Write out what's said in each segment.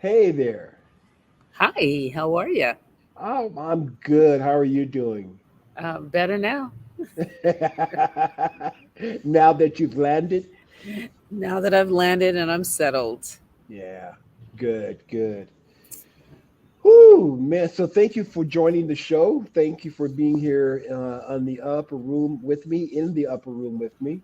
Hey there. Hi, how are you? I'm good. How are you doing? Better now. Now that you've landed? Now that I've landed and I'm settled. Yeah, good, good. Whoo, man. So thank you for joining the show. Thank you for being here on the upper room with me, in the upper room with me.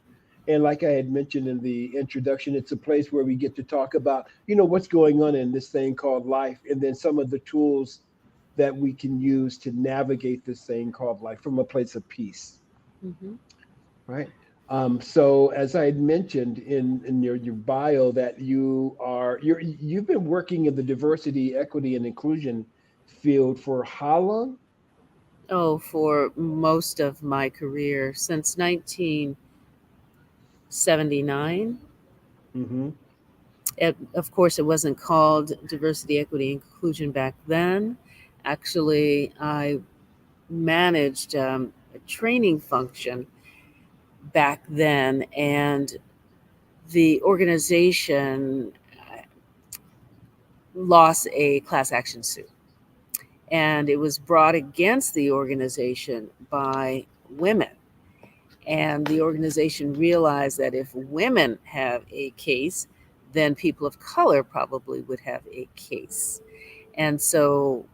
And like I had mentioned in the introduction, it's a place where we get to talk about, what's going on in this thing called life, and then some of the tools that we can use to navigate this thing called life from a place of peace. Hmm. Right. So as I had mentioned in your bio that you've been working in the diversity, equity, and inclusion field for how long? Oh, for most of my career since 1979. Mm-hmm. Of course, it wasn't called diversity, equity, inclusion back then. Actually, I managed a training function back then, and the organization lost a class action suit, and it was brought against the organization by women. And the organization realized that if women have a case, then people of color probably would have a case. And so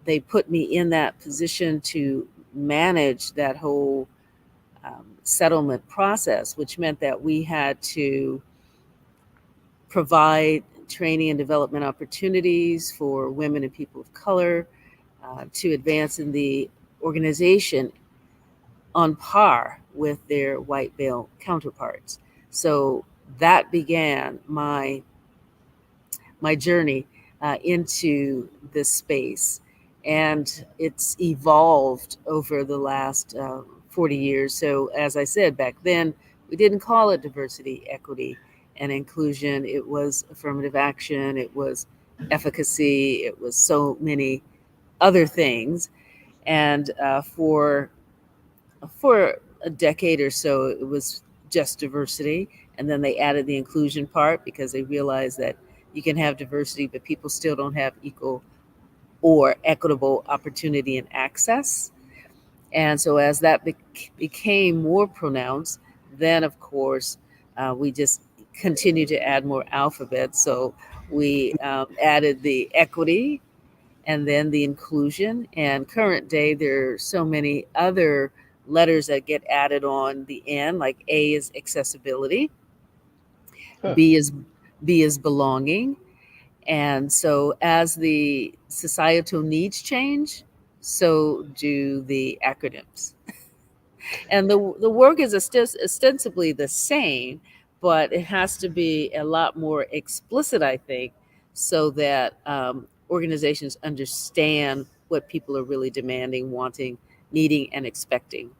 they put me in that position to manage that whole settlement process, which meant that we had to provide training and development opportunities for women and people of color to advance in the organization on par with their white male counterparts. So that began my journey into this space, and it's evolved over the last 40 years. So as I said back then, we didn't call it diversity, equity, and inclusion. It was affirmative action. It was efficacy. It was so many other things. And for a decade or so, it was just diversity. And then they added the inclusion part because they realized that you can have diversity, but people still don't have equal or equitable opportunity and access. And so, as that became more pronounced, then of course, we just continue to add more alphabets. So, we added the equity and then the inclusion. And current day, there are so many other letters that get added on the end. Like A is accessibility, Huh. B is B is belonging. And so as the societal needs change, so do the acronyms. And the work is ostensibly the same, but it has to be a lot more explicit, I think, so that organizations understand what people are really demanding, wanting, needing, and expecting.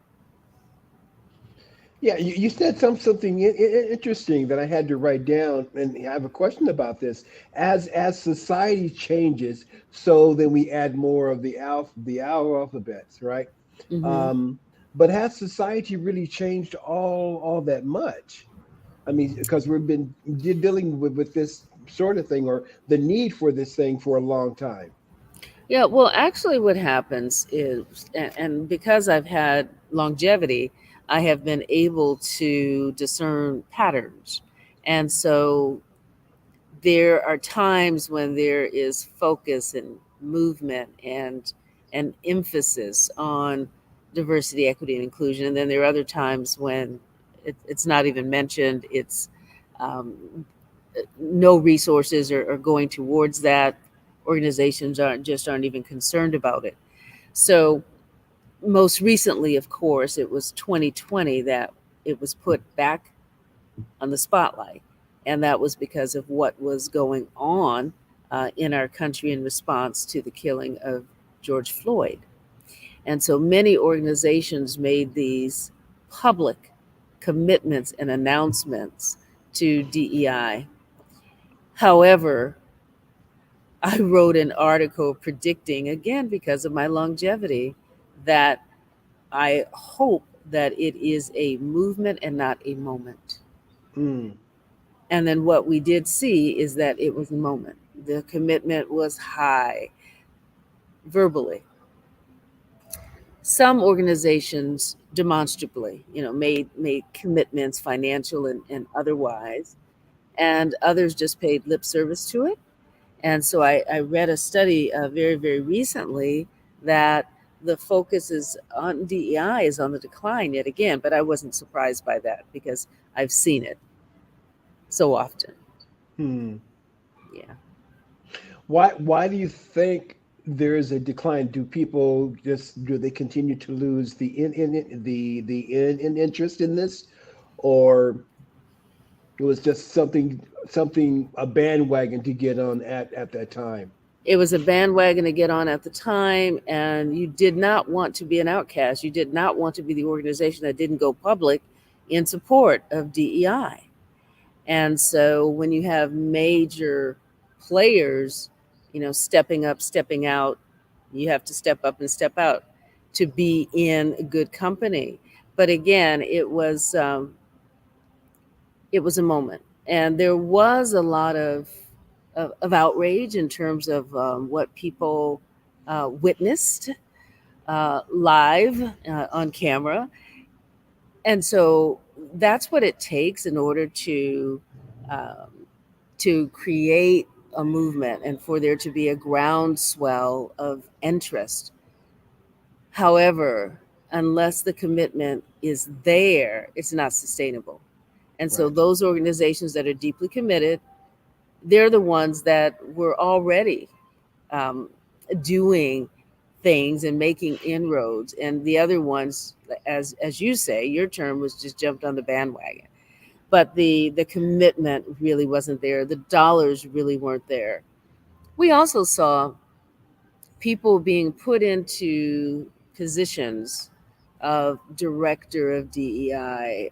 Yeah, you said something interesting that I had to write down, and I have a question about this. As society changes, so then we add more of the alphabets, right? Hmm. Um, but has society really changed all that much? I mean, because we've been dealing with this sort of thing or the need for this thing for a long time. Yeah, well, actually, what happens is, and because I've had longevity, I have been able to discern patterns. And so there are times when there is focus and movement and emphasis on diversity, equity, and inclusion. And then there are other times when it's not even mentioned. It's um, no resources are going towards that. Organizations aren't even concerned about it. So most recently, of course, it was 2020 that it was put back on the spotlight. And that was because of what was going on in our country in response to the killing of George Floyd. And so many organizations made these public commitments and announcements to DEI. However, I wrote an article predicting, again, because of my longevity, that I hope that it is a movement and not a moment. Mm. And then what we did see is that it was a moment. The commitment was high verbally. Some organizations demonstrably, made commitments, financial and otherwise, and others just paid lip service to it. And so I read a study very, very recently that the focus is on DEI is on the decline yet again, but I wasn't surprised by that because I've seen it so often. Hmm. Yeah. Why do you think there is a decline? Do they continue to lose the interest in this, or it was just something a bandwagon to get on at that time? It was a bandwagon to get on at the time, and you did not want to be an outcast. You did not want to be the organization that didn't go public in support of DEI. And so when you have major players, stepping up, stepping out, you have to step up and step out to be in good company. But again, it was a moment, and there was a lot of outrage in terms of what people witnessed live on camera. And so that's what it takes in order um, to create a movement and for there to be a groundswell of interest. However, unless the commitment is there, it's not sustainable. And so Right. those organizations that are deeply committed, they're the ones that were already um, doing things and making inroads, and the other ones, as you say, your term was just jumped on the bandwagon. But the commitment really wasn't there. The dollars really weren't there. We also saw people being put into positions of director of DEI,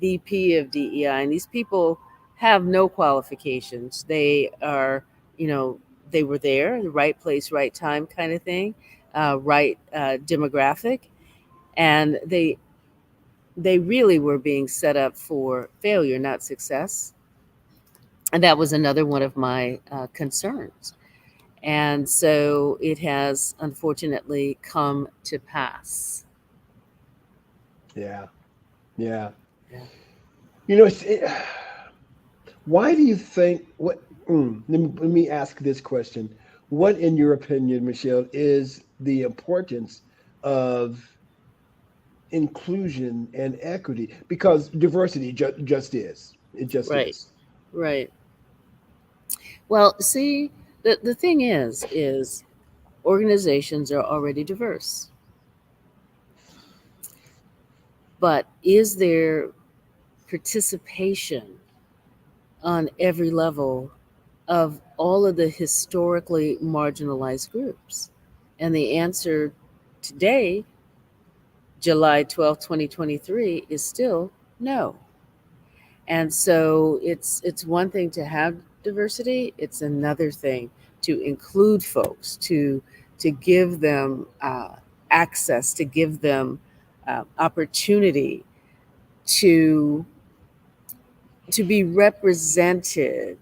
VP of DEI, and these people have no qualifications. They are, you know, they were there, the right place, right time kind of thing, right demographic, and they really were being set up for failure, not success. And that was another one of my concerns. And so it has unfortunately come to pass. Yeah. Yeah. Yeah. You know, why do you think let me ask this question. What, in your opinion, Michelle, is the importance of inclusion and equity? Because diversity just is. It just Right, is. right. Well, see, the thing is organizations are already diverse, but is there participation on every level of all of the historically marginalized groups? And the answer today, July 12th, 2023, is still no. And so it's one thing to have diversity, it's another thing to include folks, to give them access, to give them opportunity to to be represented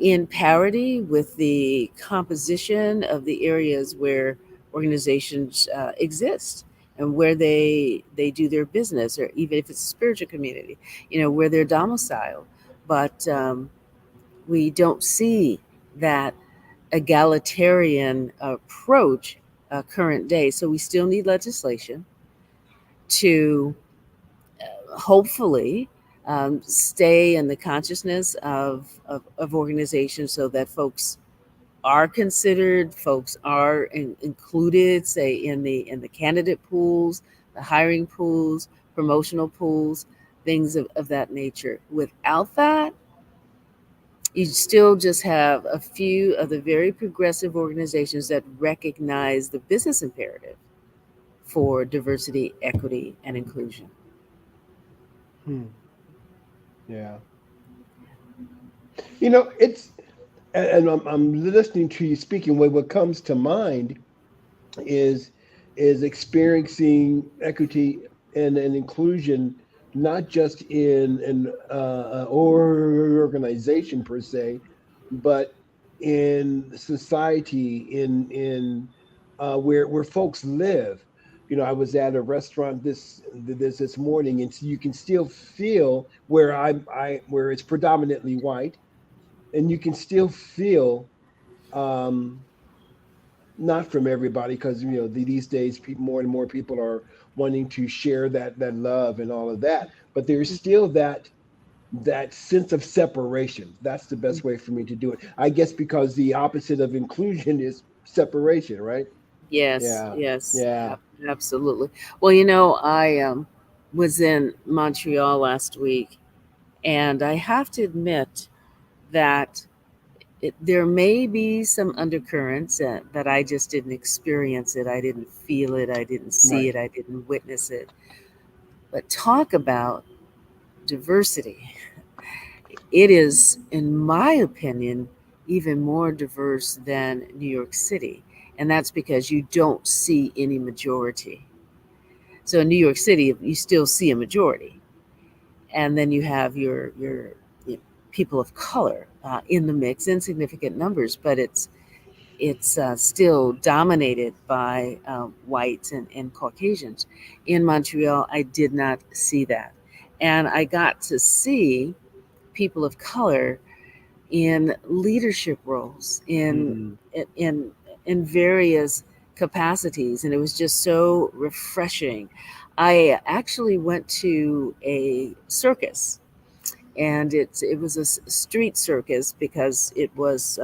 in parity with the composition of the areas where organizations exist and where they do their business, or even if it's a spiritual community, where they're domiciled. But we don't see that egalitarian approach current day. So we still need legislation to hopefully stay in the consciousness of organizations so that folks are considered, folks are included, say in the candidate pools, the hiring pools, promotional pools, things of that nature. Without that, you still just have a few of the very progressive organizations that recognize the business imperative for diversity, equity, and inclusion. Hmm. Yeah. You know, I'm listening to you speaking. What comes to mind is experiencing equity and inclusion, not just in an organization per se, but in society, in where folks live. You know, I was at a restaurant this morning, and so you can still feel where I where it's predominantly white, and you can still feel, um, not from everybody, because you know these days more and more people are wanting to share that love and all of that, but there's still that sense of separation. That's the best way for me to do it, I guess, because the opposite of inclusion is separation, right? Yes, Yeah, yes, yeah. absolutely. Well, you know, I was in Montreal last week, and I have to admit that there may be some undercurrents that I just didn't experience it. I didn't feel it. I didn't see Right. it. I didn't witness it. But talk about diversity. It is, in my opinion, even more diverse than New York City. And that's because you don't see any majority. So in New York City, you still see a majority. And then you have your people of color in the mix in significant numbers, but it's still dominated by whites and Caucasians. In Montreal, I did not see that. And I got to see people of color in leadership roles Mm. in in various capacities, and it was just so refreshing. I actually went to a circus, and it was a street circus because it was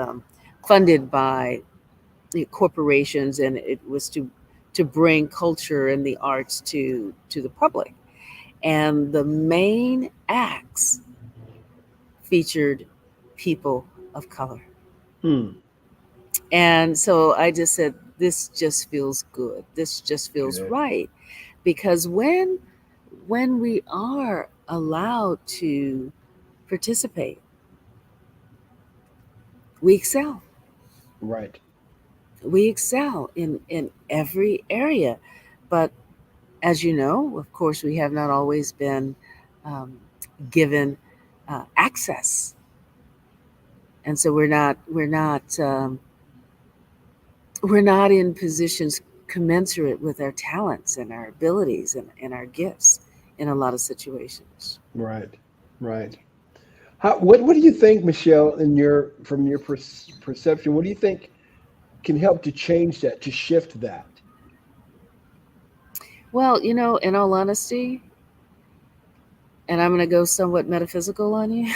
funded by the corporations, and it was to bring culture and the arts to the public. And the main acts featured people of color. Hmm. And so I just said, this just feels good. This just feels Good. right. Because when we are allowed to participate, we excel. Right. We excel in every area. But as you know, of course, we have not always been um, given access, and so we're not in positions commensurate with our talents and our abilities and our gifts in a lot of situations. Right. Right. What do you think, Michelle, in your from your perception, what do you think can help to change that, to shift that? Well, you know, in all honesty, and I'm going to go somewhat metaphysical on you,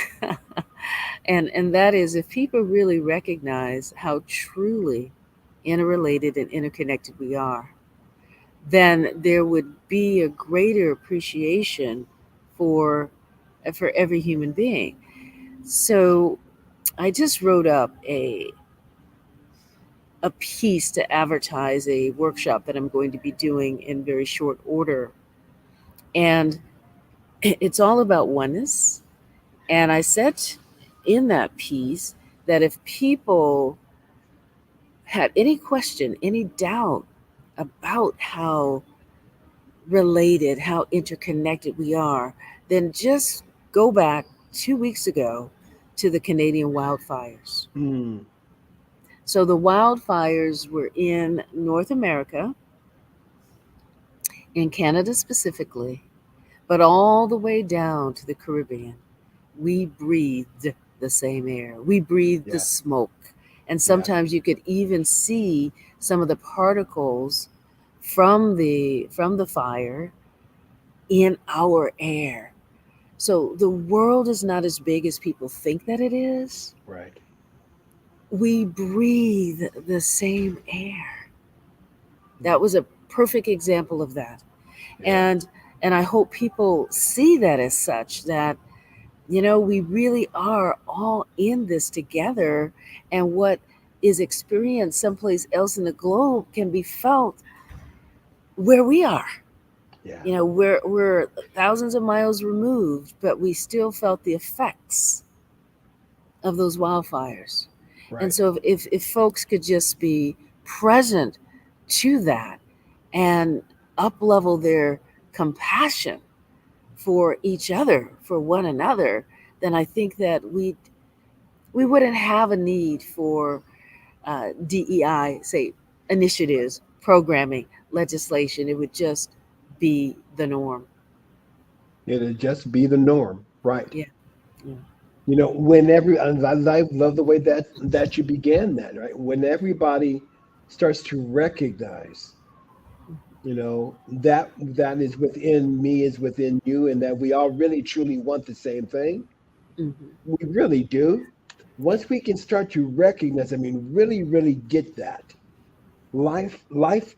and that is if people really recognize how truly interrelated and interconnected we are, then there would be a greater appreciation for for every human being. So I just wrote up a piece to advertise a workshop that I'm going to be doing in very short order. And it's all about oneness. And I said in that piece that if people had any question, any doubt about how related, how interconnected we are, then just go back 2 weeks ago to the Canadian wildfires. Hmm. So the wildfires were in North America, in Canada specifically, but all the way down to the Caribbean. We breathed the same air. We breathed the Yeah. smoke. And Yeah. sometimes you could even see some of the particles from the fire in our air. So the world is not as big as people think that it is. Right. We breathe the same air. Hmm. That was a perfect example of that. Yeah. And and I hope people see that as such, that we really are all in this together, and what is experienced someplace else in the globe can be felt where we are. Yeah. We're thousands of miles removed, but we still felt the effects of those wildfires. And Right. so if folks could just be present to that and up level their compassion for each other, for one another, then I think that we wouldn't have a need for DEI, say, initiatives, programming, legislation. It would just be the norm. It'll just be the norm, right? Yeah. Yeah. When and I love the way that you began that, right? When everybody starts to recognize, that is within me is within you, and that we all really truly want the same thing. Hmm. We really do. Once we can start to recognize, I mean, really, really get that, life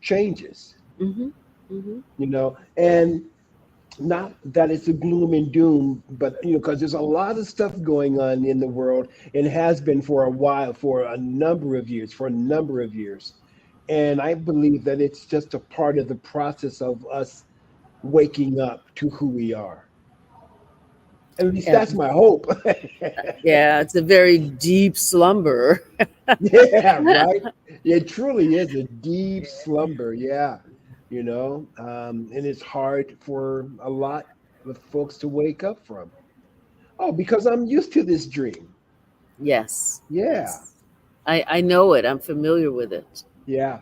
changes, Hmm. Hmm. and not that it's a gloom and doom, but because there's a lot of stuff going on in the world and has been for a while, for a number of years. And I believe that it's just a part of the process of us waking up to who we are. At least Yeah. that's my hope. Yeah. It's a very deep slumber. Yeah, right. It truly is a deep slumber. Yeah, and it's hard for a lot of folks to wake up from. Oh, because I'm used to this dream. Yes. Yeah, Yes. I know it. I'm familiar with it. yeah,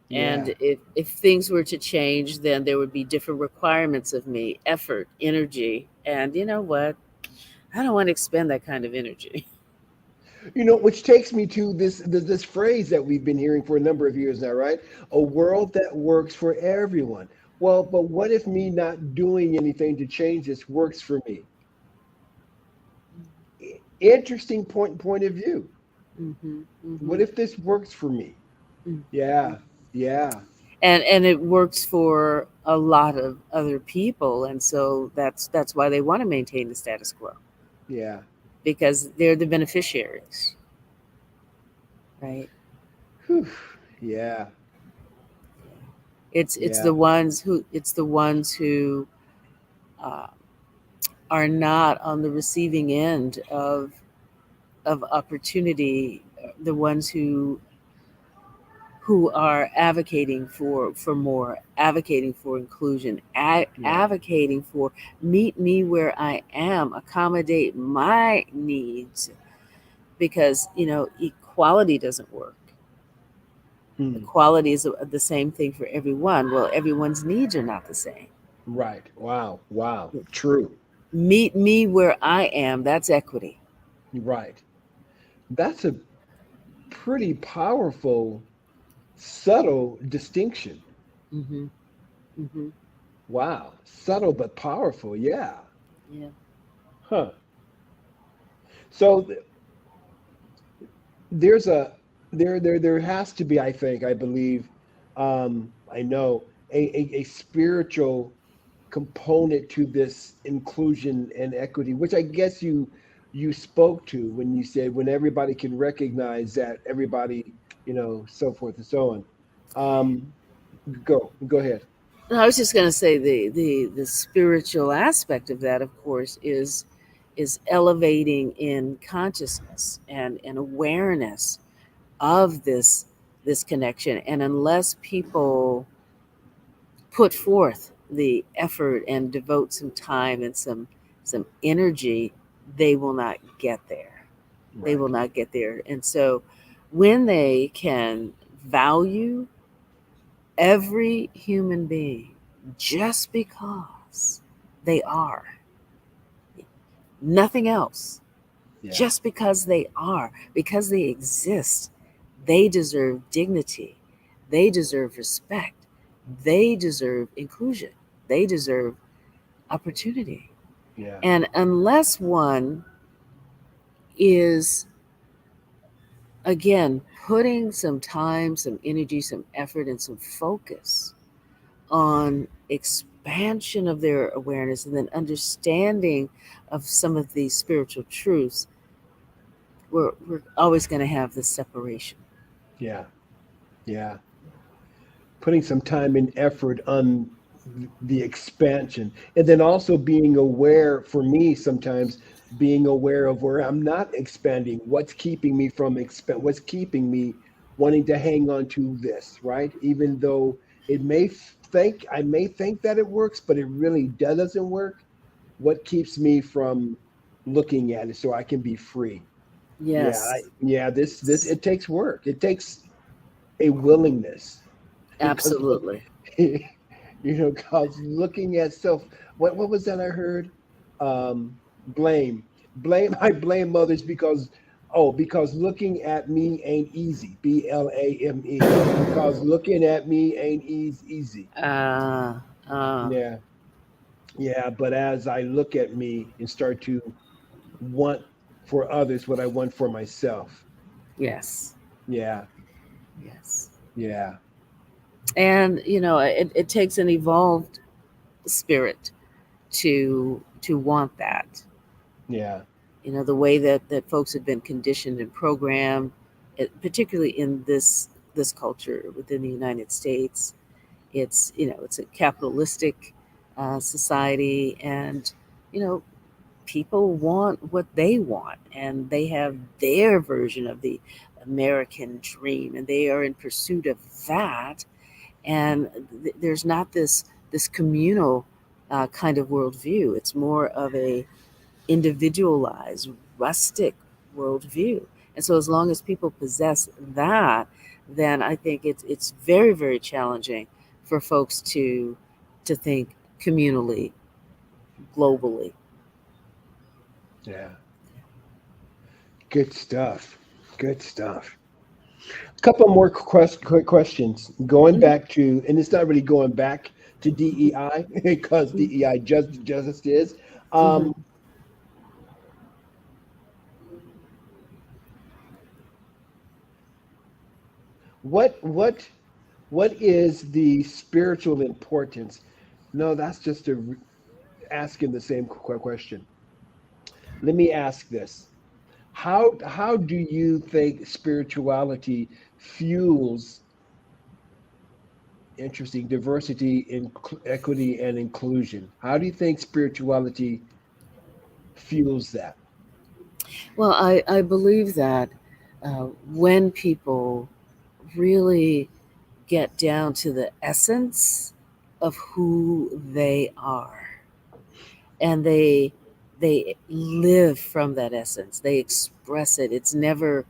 yeah. And if things were to change, then there would be different requirements of me, effort, energy. And you know what? I don't want to expend that kind of energy. Which takes me to this phrase that we've been hearing for a number of years now, right? A world that works for everyone. Well, but what if me not doing anything to change this works for me? Interesting point of view. Hmm. What Hmm. if this works for me? Yeah, yeah, And it works for a lot of other people, and so that's why they want to maintain the status quo, yeah. because they're the beneficiaries, right? Whew. Yeah, It's yeah, the ones who uh, are not on the receiving end of opportunity, the ones who are advocating for more, advocating for inclusion, yeah. advocating for meet me where I am, accommodate my needs, because equality doesn't work. Hmm. Equality is the same thing for everyone. Well, everyone's needs are not the same. Right. Wow. Wow. True. Meet me where I am. That's equity. Right. That's a pretty powerful, subtle distinction. Hmm. Hmm. Wow. Subtle but powerful. Yeah. Yeah. Huh. So there's a there has to be, I believe, I know a spiritual component to this inclusion and equity, which I guess you spoke to when you said when everybody can recognize that everybody, so forth and so on. Um, go ahead. No, I was just going to say the spiritual aspect of that, of course, is elevating in consciousness and awareness of this connection. And unless people put forth the effort and devote some time and some energy, they will not get there. They will Right. not get there. And so when they can value every human being just because they are, nothing else, Yeah. just because they are, because they exist, they deserve dignity, they deserve respect, they deserve inclusion, they deserve opportunity. Yeah. And unless one is, again, putting some time, some energy, some effort, and some focus on expansion of their awareness and then understanding of some of these spiritual truths, we're always going to have this separation. Yeah. Yeah. Putting some time and effort on the expansion, and then also being aware, for me sometimes, being aware of where I'm not expanding, what's keeping me wanting to hang on to this, right? Even though I may think that it works, but it really doesn't work. What keeps me from looking at it so I can be free? Yes, This it takes work. It takes a willingness because absolutely. because looking at self, what was that I heard? Blame, I blame mothers because looking at me ain't easy. BLAME. Because looking at me ain't easy. Uh, uh, Yeah, yeah. But as I look at me and start to want for others what I want for myself. yes, Yeah, yes. yeah, And it takes an evolved spirit to want that. yeah. The way that folks have been conditioned and programmed, particularly in this culture within the United States. It's a capitalistic society, and you know people want what they want, and they have their version of the American dream, and they are in pursuit of that. And there's not this communal kind of worldview. It's more of a individualized, rustic worldview. And so, as long as people possess that, then I think it's very, very challenging for folks to think communally, globally. Yeah. Good stuff. Good stuff. A couple more quick questions. Going Mhm, back to, and it's not really going back to DEI because mhm, DEI just is. mhm. Um, what what what is the spiritual importance? No, that's just asking the same question. Let me ask this: how do you think spirituality fuels interesting diversity, equity, and inclusion? How do you think spirituality fuels that? Well, I believe that when people really get down to the essence of who they are, and they live from that essence, they express it. It's never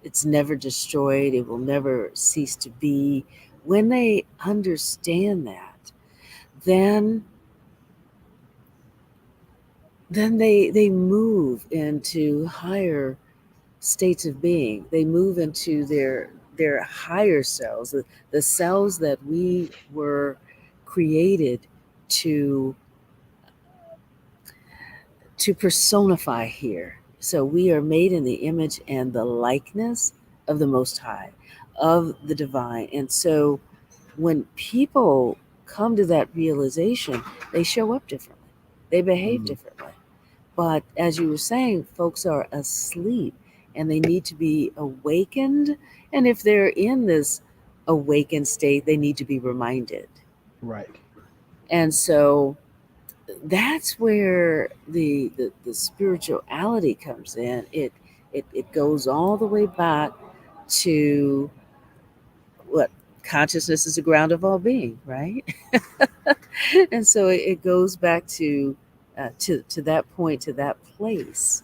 it's never destroyed. It will never cease to be. When they understand that, then they move into higher states of being. They move into their higher selves, the selves that we were created to personify here. So we are made in the image and the likeness of the Most High, of the divine. And so when people come to that realization, they show up differently, they behave Mhm. differently. But as you were saying, folks are asleep and they need to be awakened. And if they're in this awakened state, they need to be reminded. Right. And so that's where the spirituality comes in. It goes all the way back to what consciousness is the ground of all being, right? And so it goes back to that point, to that place.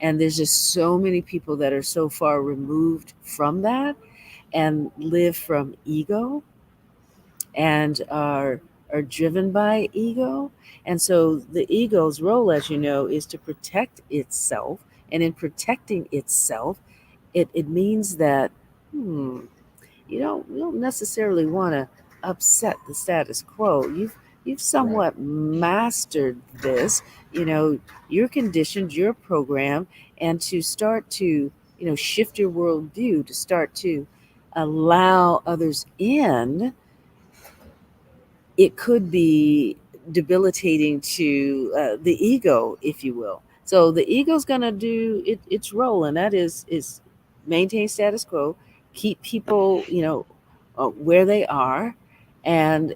And there's just so many people that are so far removed from that and live from ego and are driven by ego. And so the ego's role, as you know, is to protect itself. And in protecting itself, it means that you don't necessarily want to upset the status quo. You've Right. somewhat mastered this. You're conditioned, you're programmed, and to start to shift your worldview, to start to allow others in, it could be debilitating to the ego, if you will. So the ego's going to do its role, and that is maintain status quo, keep people where they are, and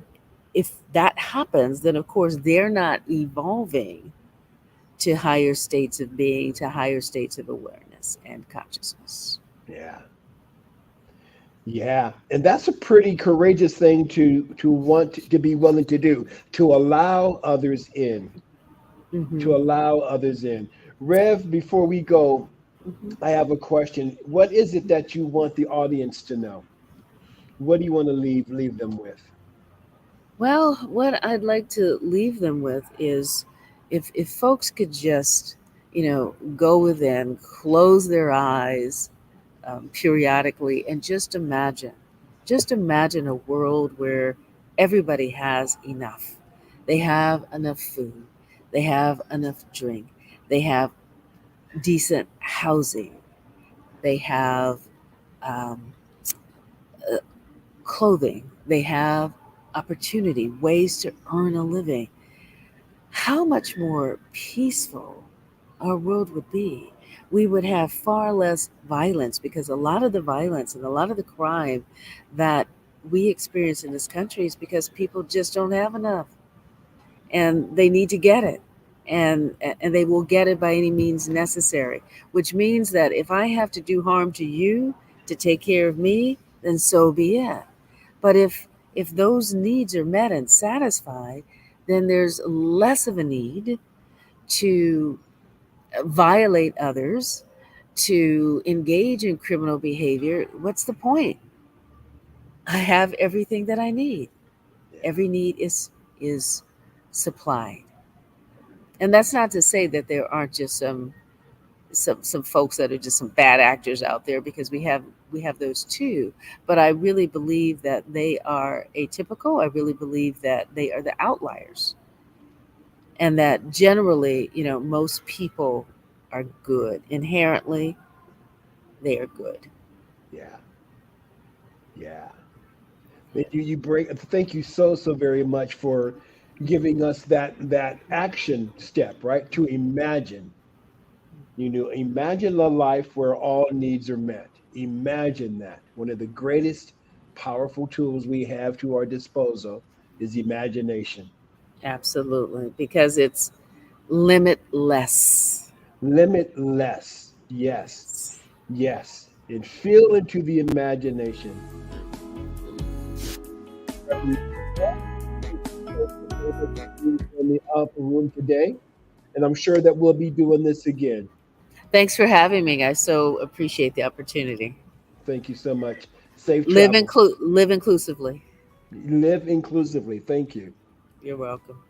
if that happens, then of course they're not evolving to higher states of being, to higher states of awareness and consciousness. Yeah. Yeah. And that's a pretty courageous thing to want to be willing to do, to allow others in, Hmm. to allow others in. Rev, before we go, Mhm. I have a question. What is it that you want the audience to know? What do you want to leave them with? Well, what I'd like to leave them with is if folks could just, go within, close their eyes periodically, and just imagine a world where everybody has enough. They have enough food, they have enough drink, they have decent housing, they have um, uh, clothing, they have opportunity, ways to earn a living. How much more peaceful our world would be. We would have far less violence because a lot of the violence and a lot of the crime that we experience in this country is because people just don't have enough and they need to get it. And they will get it by any means necessary, which means that if I have to do harm to you to take care of me, then so be it. But if those needs are met and satisfied, then there's less of a need to violate others, to engage in criminal behavior. What's the point? I have everything that I need. Yeah. Every need is supplied. And that's not to say that there aren't just some folks that are just some bad actors out there, because we have those too. But I really believe that they are atypical. I really believe that they are the outliers, and that generally, most people are good inherently. They are good. Yeah. Yeah. You bring. Thank you so very much for giving us that action step, right? To imagine. Imagine a life where all needs are met. Imagine that. One of the greatest powerful tools we have to our disposal is imagination. Absolutely, because it's limitless. Limitless. Yes. Yes. Yes. And feel into the imagination. In the upper room today, and I'm sure that we'll be doing this again. Thanks for having me. I so appreciate the opportunity. Thank you so much. Safe travels. Live inclusively. Live inclusively. Thank you. You're welcome.